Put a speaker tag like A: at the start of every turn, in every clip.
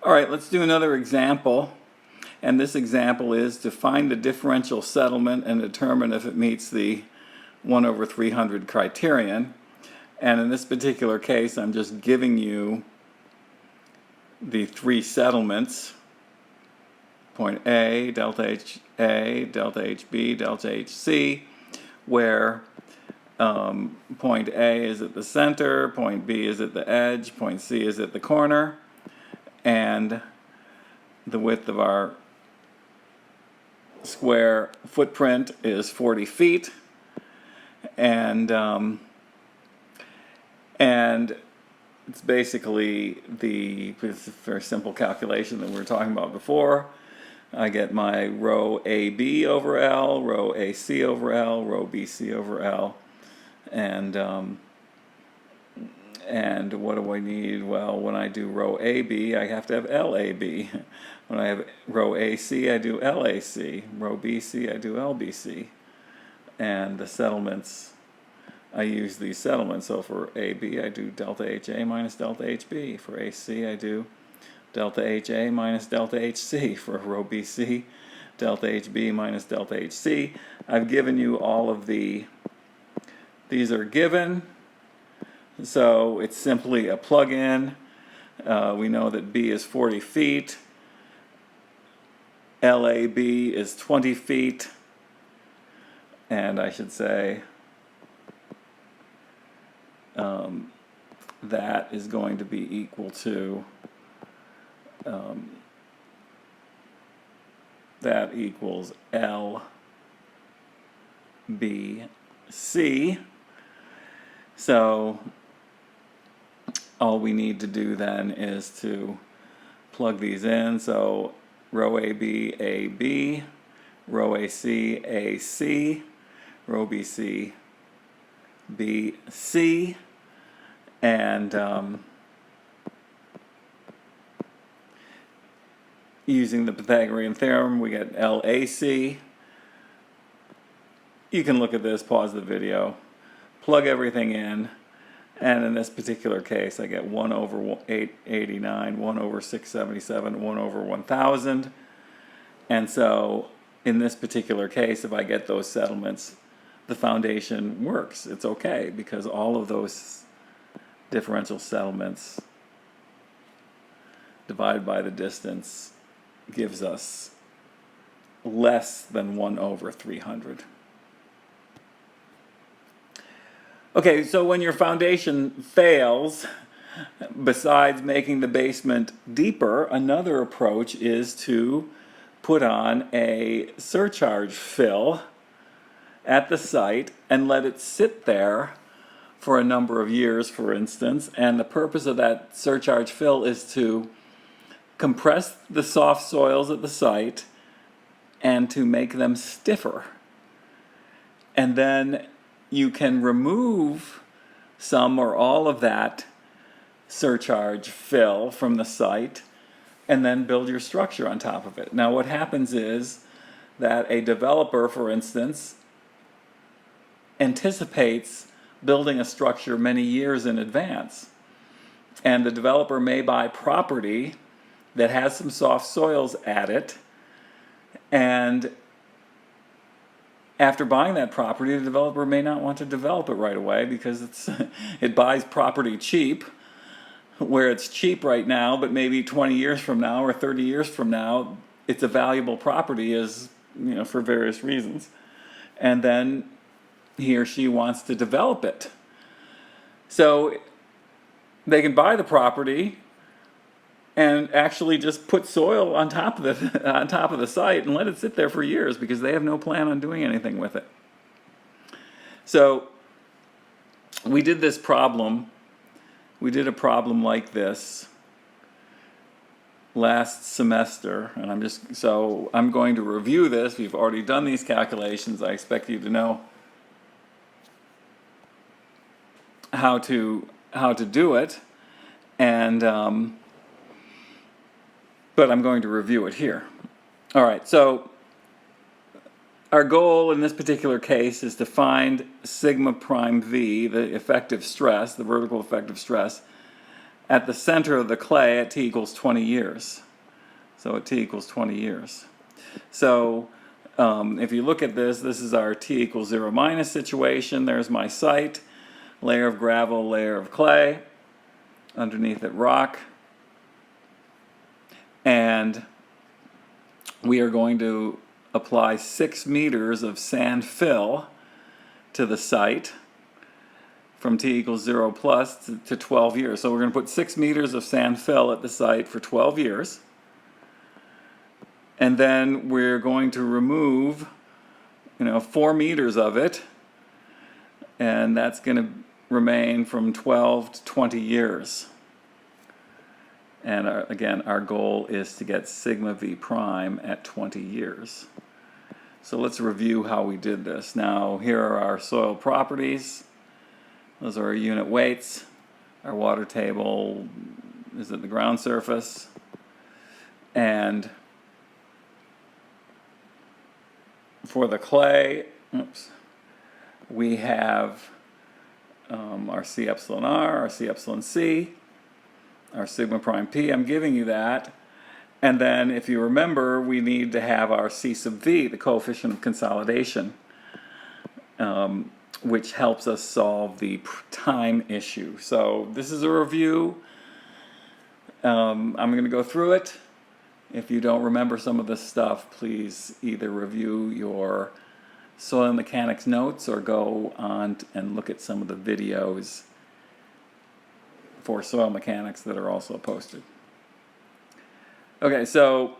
A: All right, let's do another example. And this example is to find the differential settlement and determine if it meets the 1 over 300 criterion. And in this particular case, I'm just giving you the three settlements: point A, delta HA, delta HB, delta HC, where point A is at the center, point B is at the edge, point C is at the corner, and the width of our square footprint is 40 feet, and it's basically it's a very simple calculation that we were talking about before. I get my rho AB over L, rho AC over L, rho BC over L, and what do I need? Well, when I do rho AB, I have to have LAB. When I have rho AC, I do LAC. Rho BC, I do LBC. And the settlements, I use these settlements. So for AB, I do delta HA minus delta HB. For AC, I do delta HA minus delta HC. For rho BC, delta HB minus delta HC. I've given you all of these are given. So it's simply a plug-in. We know that B is 40 feet. LAB is 20 feet. And I should say that is going to be equal to, that equals LBC. So all we need to do then is to plug these in. So rho AB, AB, rho AC, AC, rho BC, BC, and using the Pythagorean theorem, we get LAC. You can look at this, pause the video, plug everything in, and in this particular case, I get 1 over 889, 1 over 677, 1 over 1,000. And so in this particular case, if I get those settlements, the foundation works. It's okay, because all of those differential settlements divided by the distance gives us less than 1 over 300. Okay, so when your foundation fails, besides making the basement deeper, another approach is to put on a surcharge fill at the site and let it sit there for a number of years, for instance. And the purpose of that surcharge fill is to compress the soft soils at the site and to make them stiffer. And then you can remove some or all of that surcharge fill from the site and then build your structure on top of it. Now what happens is that a developer, for instance, anticipates building a structure many years in advance. And the developer may buy property that has some soft soils at it, and after buying that property, the developer may not want to develop it right away because it buys property cheap, where it's cheap right now, but maybe 20 years from now or 30 years from now, it's a valuable property, for various reasons. And then he or she wants to develop it. So they can buy the property and actually just put soil on top of the site and let it sit there for years because they have no plan on doing anything with it. So we did a problem like this last semester, and I'm going to review this. We've already done these calculations. I expect you to know how to do it, and but I'm going to review it here. All right, so our goal in this particular case is to find sigma prime V, the effective stress, the vertical effective stress, at the center of the clay at t equals 20 years. So at t equals 20 years. So if you look at this, this is our t equals 0 minus situation. There's my site, layer of gravel, layer of clay, underneath it rock. And we are going to apply 6 meters of sand fill to the site from t equals 0 plus to 12 years. So we're going to put 6 meters of sand fill at the site for 12 years. And then we're going to remove, 4 meters of it. And that's going to remain from 12 to 20 years. And again, our goal is to get sigma v prime at 20 years. So let's review how we did this. Now, here are our soil properties. Those are our unit weights. Our water table is at the ground surface. And for the clay, we have our C epsilon R, our C epsilon C, our sigma prime P. I'm giving you that. And then, if you remember, we need to have our C sub V, the coefficient of consolidation, which helps us solve the time issue. So this is a review. I'm going to go through it. If you don't remember some of this stuff, please either review your soil mechanics notes or go on and look at some of the videos for soil mechanics that are also posted. Okay, so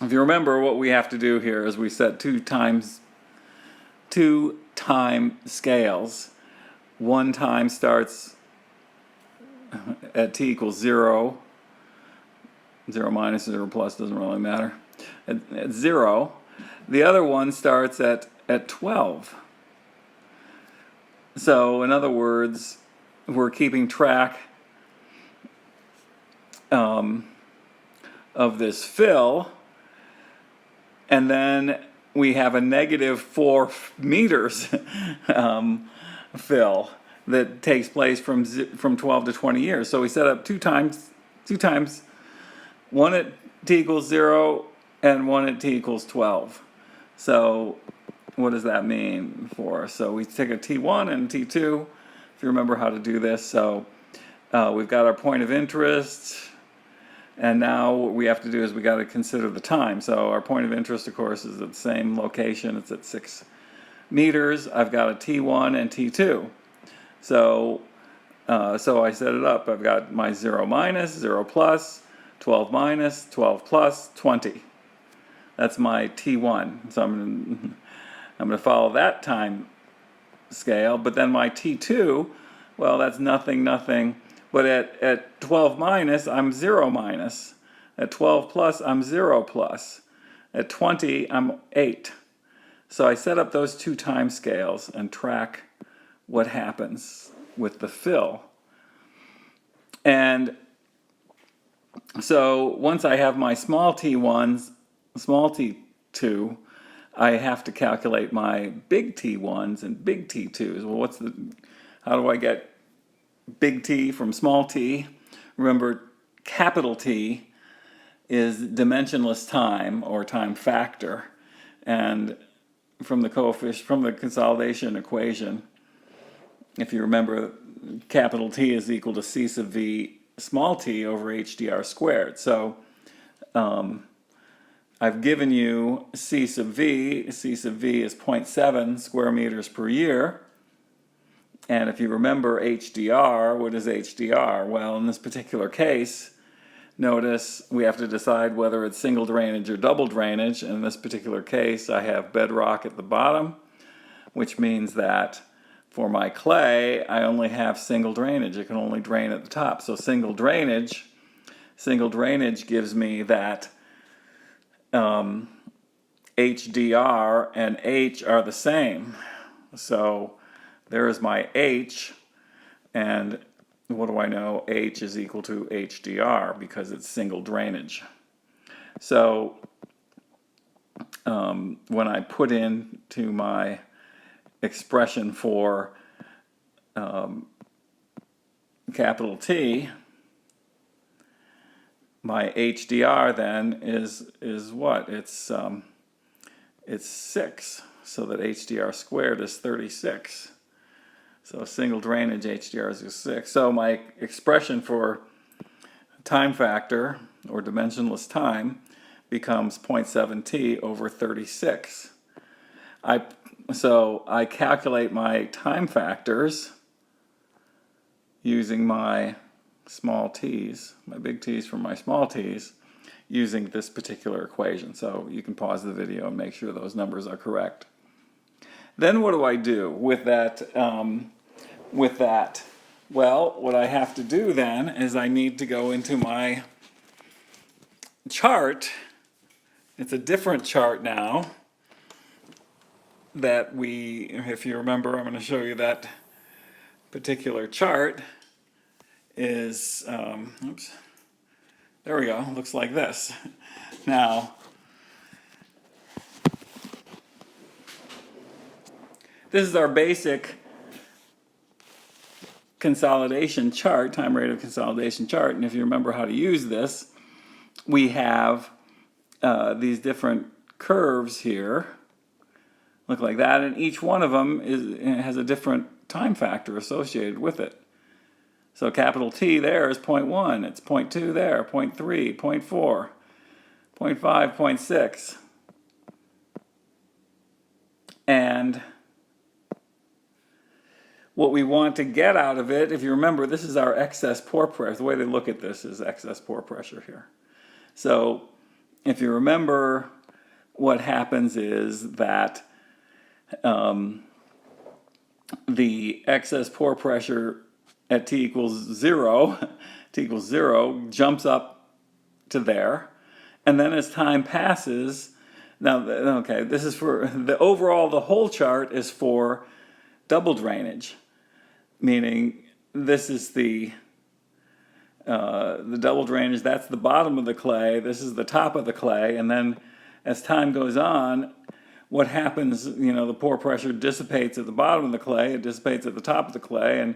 A: if you remember, what we have to do here is we set two time scales. One time starts at t equals 0. 0 minus, 0 plus, doesn't really matter. At 0. The other one starts at 12. So, in other words, we're keeping track of this fill, and then we have a negative 4 meters fill that takes place from 12 to 20 years. So we set up two times, one at t equals 0 and one at t equals 12. So what does that mean for us? So we take a t1 and t2, if you remember how to do this. So we've got our point of interest, and now what we have to do is we got to consider the time. So our point of interest, of course, is at the same location. It's at 6 meters. I've got a t1 and t2. So I set it up. I've got my 0 minus, 0 plus, 12 minus, 12 plus, 20. That's my T1. So I'm going to follow that time scale. But then my T2, well, that's nothing. But at 12 minus, I'm 0 minus. At 12 plus, I'm 0 plus. At 20, I'm 8. So I set up those two time scales and track what happens with the fill. And so once I have my small t1s, small t2, I have to calculate my big T1s and big T2s. Well, how do I get big T from small t? Remember, capital T is dimensionless time or time factor. And from the consolidation equation, if you remember, capital T is equal to C sub V small t over HDR squared. So I've given you C sub V. C sub V is 0.7 square meters per year. And if you remember HDR, what is HDR? Well, in this particular case, notice we have to decide whether it's single drainage or double drainage. And in this particular case, I have bedrock at the bottom, which means that for my clay, I only have single drainage. It can only drain at the top. So single drainage gives me that HDR and H are the same. So there is my H, and what do I know? H is equal to HDR because it's single drainage. So when I put into my expression for capital T, my HDR then is what? It's 6, so that HDR squared is 36. So single drainage HDR is 6. So my expression for time factor, or dimensionless time, becomes 0.7t over 36. So I calculate my time factors using my small t's, my big T's from my small t's, using this particular equation. So you can pause the video and make sure those numbers are correct. Then what do I do with that? Well, what I have to do then is I need to go into my chart. It's a different chart now that if you remember, I'm going to show you that particular chart is, oops, there we go, looks like this. Now, this is our basic consolidation chart, time rate of consolidation chart, and if you remember how to use this, we have these different curves here, look like that, and each one of them has a different time factor associated with it. So capital T there is 0.1, it's 0.2 there, 0.3, 0.4, 0.5, 0.6. And what we want to get out of it, if you remember, this is our excess pore pressure. The way they look at this is excess pore pressure here. So if you remember, what happens is that the excess pore pressure at t equals 0, jumps up to there. And then as time passes, now, okay, this is for the whole chart is for double drainage, meaning this is the double drainage, that's the bottom of the clay, this is the top of the clay, and then as time goes on, what happens, the pore pressure dissipates at the bottom of the clay, it dissipates at the top of the clay, and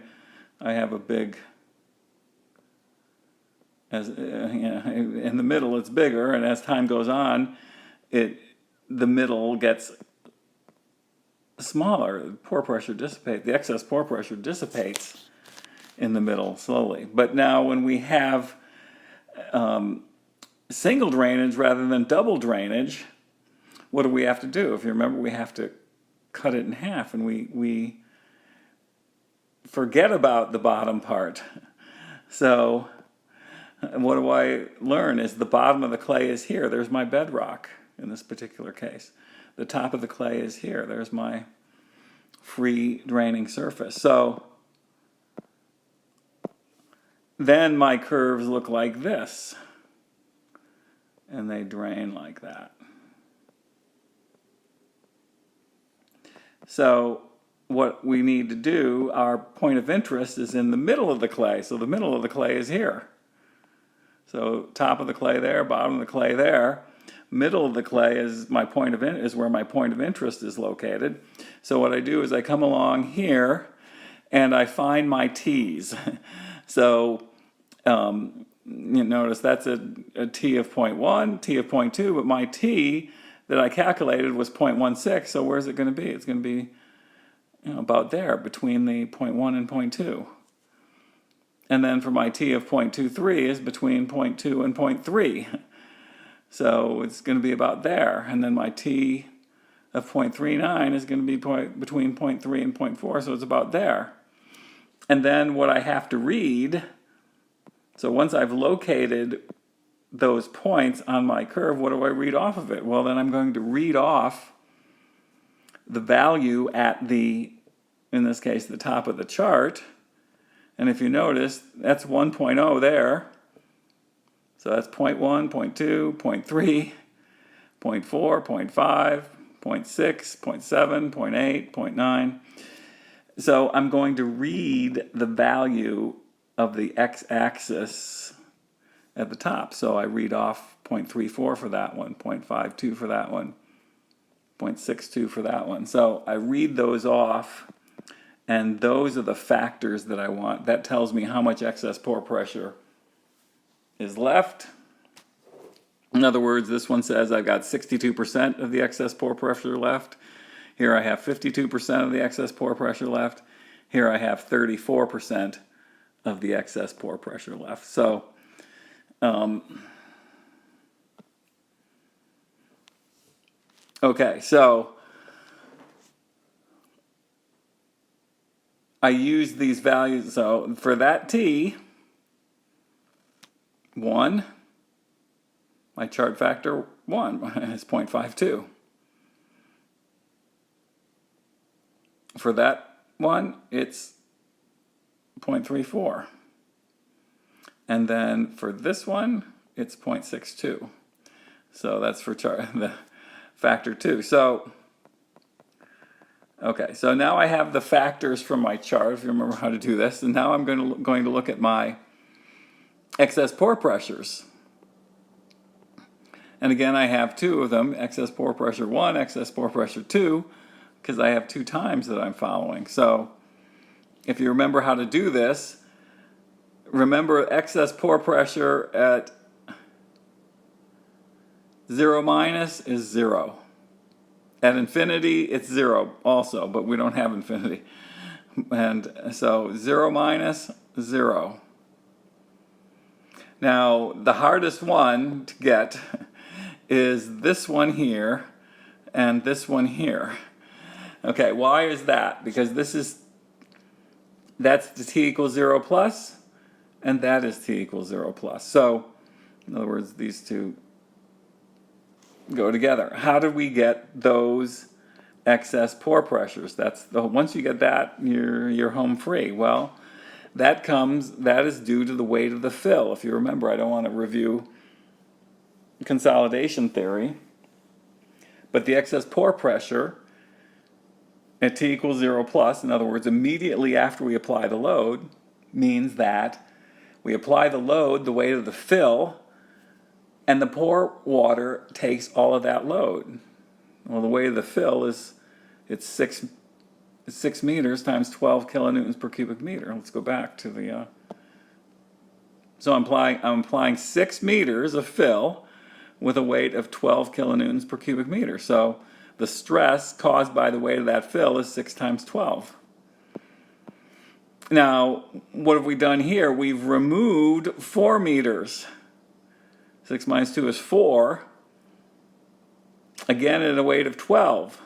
A: I have a big, in the middle it's bigger, and as time goes on, the middle gets smaller. The excess pore pressure dissipates in the middle slowly. But now when we have single drainage rather than double drainage, what do we have to do? If you remember, we have to cut it in half, and we forget about the bottom part. So what do I learn is the bottom of the clay is here. There's my bedrock in this particular case. The top of the clay is here. There's my free draining surface. So then my curves look like this, and they drain like that. So what we need to do, our point of interest is in the middle of the clay. So the middle of the clay is here. So top of the clay there, bottom of the clay there. Middle of the clay is where my point of interest is located. So what I do is I come along here and I find my T's. So you notice that's a T of 0.1, T of 0.2, but my T that I calculated was 0.16. So where's it going to be? It's going to be about there, between the 0.1 and 0.2. And then for my T of 0.23 is between 0.2 and 0.3. So it's going to be about there. And then my T of 0.39 is going to be between 0.3 and 0.4, so it's about there. And then what I have to read, so once I've located those points on my curve, what do I read off of it? Well, then I'm going to read off the value at in this case, the top of the chart. And if you notice, that's 1.0 there. So that's 0.1, 0.2, 0.3, 0.4, 0.5, 0.6, 0.7, 0.8, 0.9. So I'm going to read the value of the x-axis at the top. So I read off 0.34 for that one, 0.52 for that one, 0.62 for that one. So I read those off, and those are the factors that I want. That tells me how much excess pore pressure is left In other words, this one says I've got 62% of the excess pore pressure left. Here I have 52% of the excess pore pressure left. Here I have 34% of the excess pore pressure left. So, okay, so I use these values. So for that T, 1, my chart factor 1 is 0.52. For that one, it's 0.34. And then for this one, it's 0.62. So that's for the factor 2. So, okay, so now I have the factors from my chart, if you remember how to do this. And now I'm going to look at my excess pore pressures. And again, I have 2 of them, excess pore pressure 1, excess pore pressure 2, because I have 2 times that I'm following. So if you remember how to do this, remember excess pore pressure at 0 minus is 0. At infinity, it's 0 also, but we don't have infinity. And so 0 minus, 0. Now, the hardest one to get is this one here and this one here. Okay, why is that? Because that's the t equals 0 plus, and that is t equals 0 plus. So, in other words, these two go together. How do we get those excess pore pressures? Once you get that, you're home free. Well, that is due to the weight of the fill. If you remember, I don't want to review consolidation theory, but the excess pore pressure at t equals 0 plus, in other words, immediately after we apply the load, means that we apply the load, the weight of the fill, and the pore water takes all of that load. Well, the weight of the fill it's 6 meters times 12 kilonewtons per cubic meter. Let's go back to the. So I'm applying 6 meters of fill with a weight of 12 kilonewtons per cubic meter. So the stress caused by the weight of that fill is 6 times 12. Now, what have we done here? We've removed 4 meters. 6 minus 2 is 4. Again, at a weight of 12.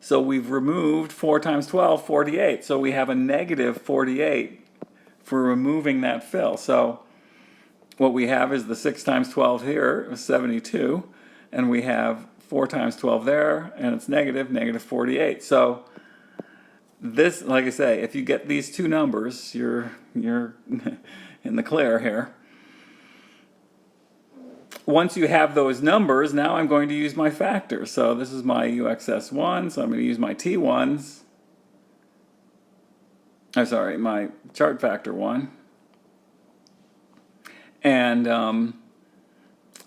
A: So we've removed 4 times 12, 48. So we have a negative 48 for removing that fill. So what we have is the 6 times 12 here is 72. And we have 4 times 12 there, and it's negative 48. So this, like I say, if you get these two numbers, you're in the clear here. Once you have those numbers, now I'm going to use my factors. So this is my UXS1, so I'm going to use my T1s. I'm sorry, my chart factor 1. And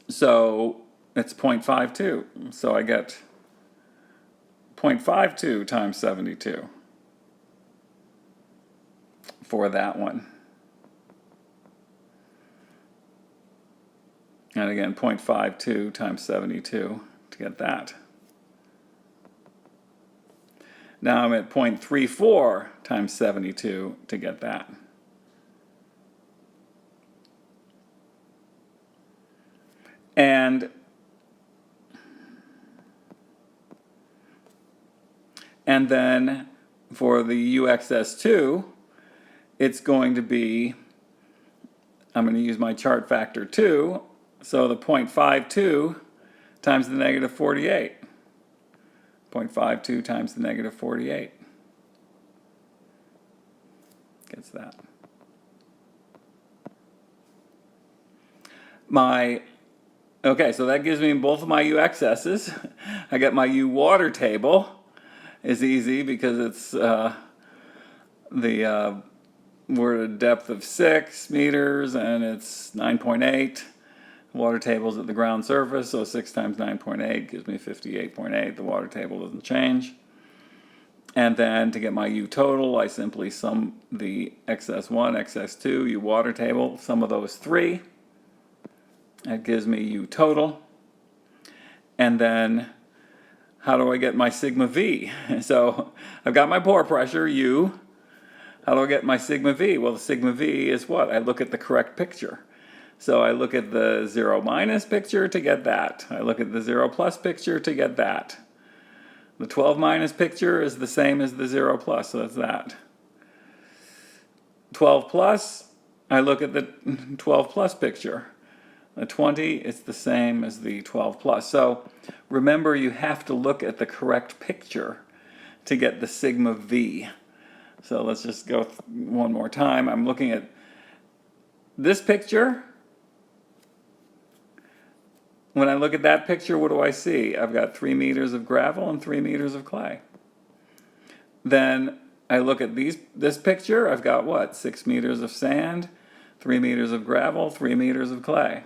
A: so it's 0.52. So I get 0.52 times 72 for that one. And again, 0.52 times 72 to get that. Now I'm at 0.34 times 72 to get that. And then for the UXS2, it's going to be, I'm going to use my chart factor 2, so the 0.52 times the negative 48. 0.52 times the negative 48 gets that. Okay, so that gives me both of my UXS's. I get my U water table. Is easy because it's we're at a depth of 6 meters and it's 9.8. Water table's at the ground surface, so 6 times 9.8 gives me 58.8. The water table doesn't change. And then to get my U total, I simply sum the XS1, XS2, U water table, sum of those 3. That gives me U total. And then how do I get my sigma V? So I've got my pore pressure, U. How do I get my sigma V? Well, the sigma V is what? I look at the correct picture. So I look at the 0 minus picture to get that. I look at the 0 plus picture to get that. The 12 minus picture is the same as the 0 plus, so that's that. 12 plus, I look at the 12 plus picture. The 20, it's the same as the 12 plus. So remember, you have to look at the correct picture to get the sigma V. So let's just go one more time. I'm looking at this picture. When I look at that picture, what do I see? I've got 3 meters of gravel and 3 meters of clay. Then I look at this picture. I've got what? 6 meters of sand, 3 meters of gravel, 3 meters of clay.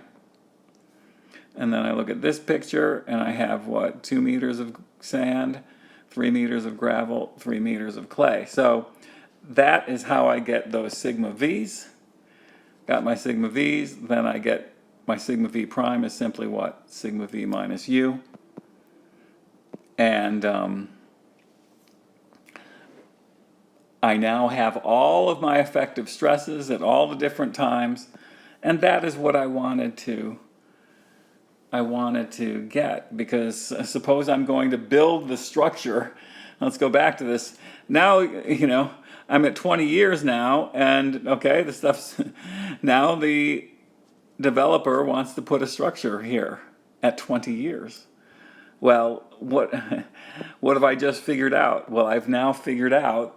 A: And then I look at this picture and I have what? 2 meters of sand, 3 meters of gravel, 3 meters of clay. So that is how I get those sigma V's. Got my sigma V's, then I get my sigma V prime is simply what? Sigma V minus U. And I now have all of my effective stresses at all the different times, and that is what I wanted to get, because suppose I'm going to build the structure. Let's go back to this. Now, I'm at 20 years now, and okay, the stuff's now the developer wants to put a structure here at 20 years. Well, what have I just figured out? Well, I've now figured out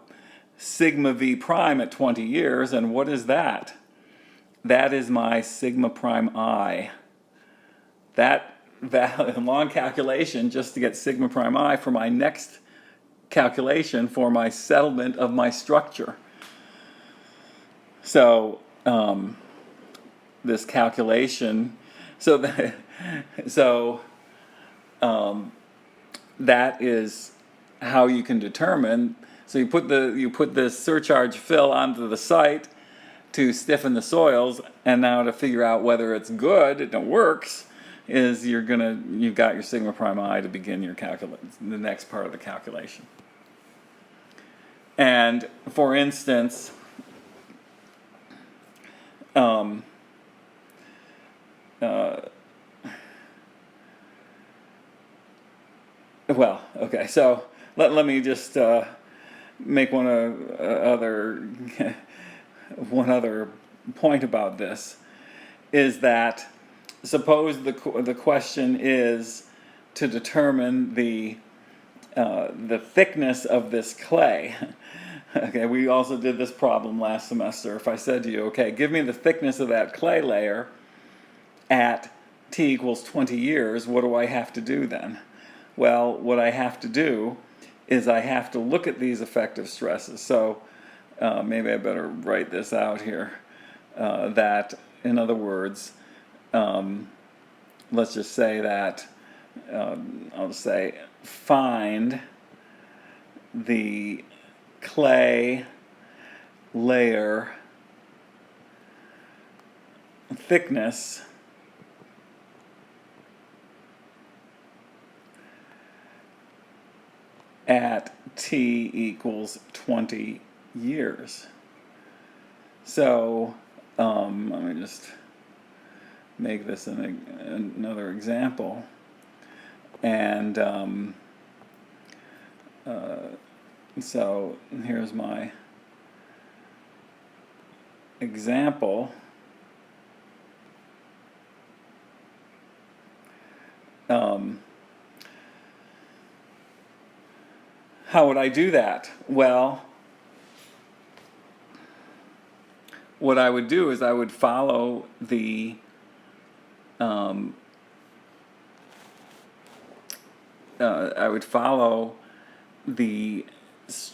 A: sigma V prime at 20 years, and what is that? That is my sigma prime I. That long calculation just to get sigma prime I for my next calculation for my settlement of my structure. So this calculation, that is how you can determine. So you put this surcharge fill onto the site to stiffen the soils, and now to figure out whether it's good, it works, is you've got your sigma prime I to begin the next part of the calculation. And for instance, so let me just make one other point about this, is that suppose the question is to determine the thickness of this clay. Okay, we also did this problem last semester. If I said to you, okay, give me the thickness of that clay layer at t equals 20 years, what do I have to do then? Well, what I have to do is I have to look at these effective stresses. So maybe I better write this out here. That, in other words, let's just say that, I'll just say, find the clay layer thickness at t equals 20 years. So let me just make this another example. And so here's my example. How would I do that? Well, what I would do is I would follow the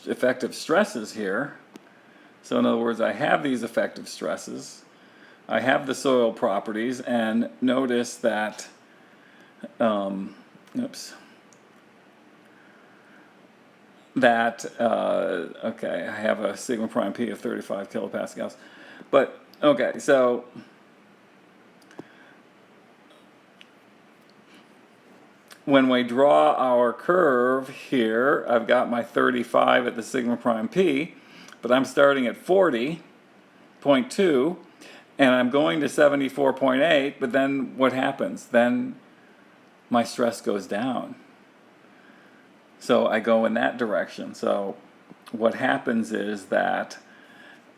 A: effective stresses here. So in other words, I have these effective stresses, I have the soil properties, and notice that okay, I have a sigma prime P of 35 kilopascals. But okay, so when we draw our curve here, I've got my 35 at the sigma prime p, but I'm starting at 40.2, and I'm going to 74.8, but then what happens? Then my stress goes down. So I go in that direction. So what happens is that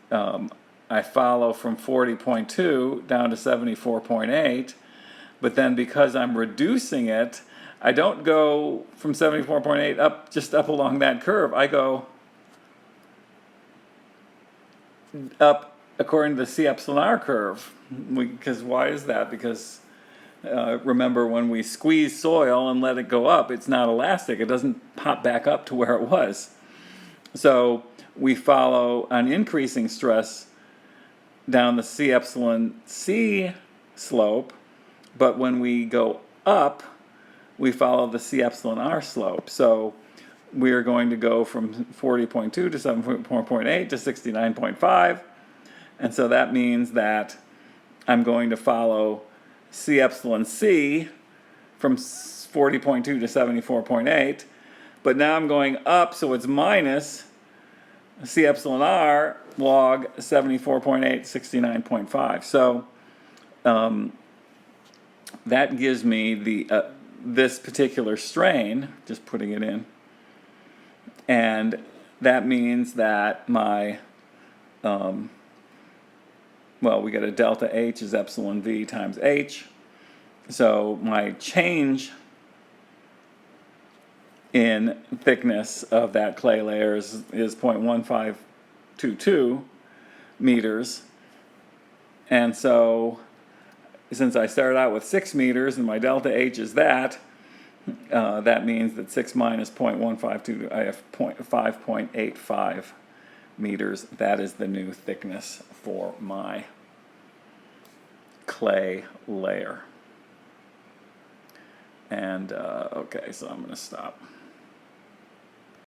A: I follow from 40.2 down to 74.8, but then because I'm reducing it, I don't go from 74.8 up, just up along that curve. I go up according to the C epsilon R curve. Because why is that? Because remember, when we squeeze soil and let it go up, it's not elastic. It doesn't pop back up to where it was. So we follow an increasing stress down the C epsilon C slope, but when we go up, we follow the C epsilon R slope. So we are going to go from 40.2 to 74.8 to 69.5. And so that means that I'm going to follow C epsilon C from 40.2 to 74.8. But now I'm going up, so it's minus C epsilon R log 74.8, 69.5. So that gives me the this particular strain, just putting it in. And that means that my, well, we got a delta H is epsilon V times H. So my change in thickness of that clay layer is 0.1522 meters. And so since I started out with 6 meters and my delta H is that means that 6 minus 0.152, I have 5.85 meters. That is the new thickness for my clay layer. And okay, so I'm going to stop.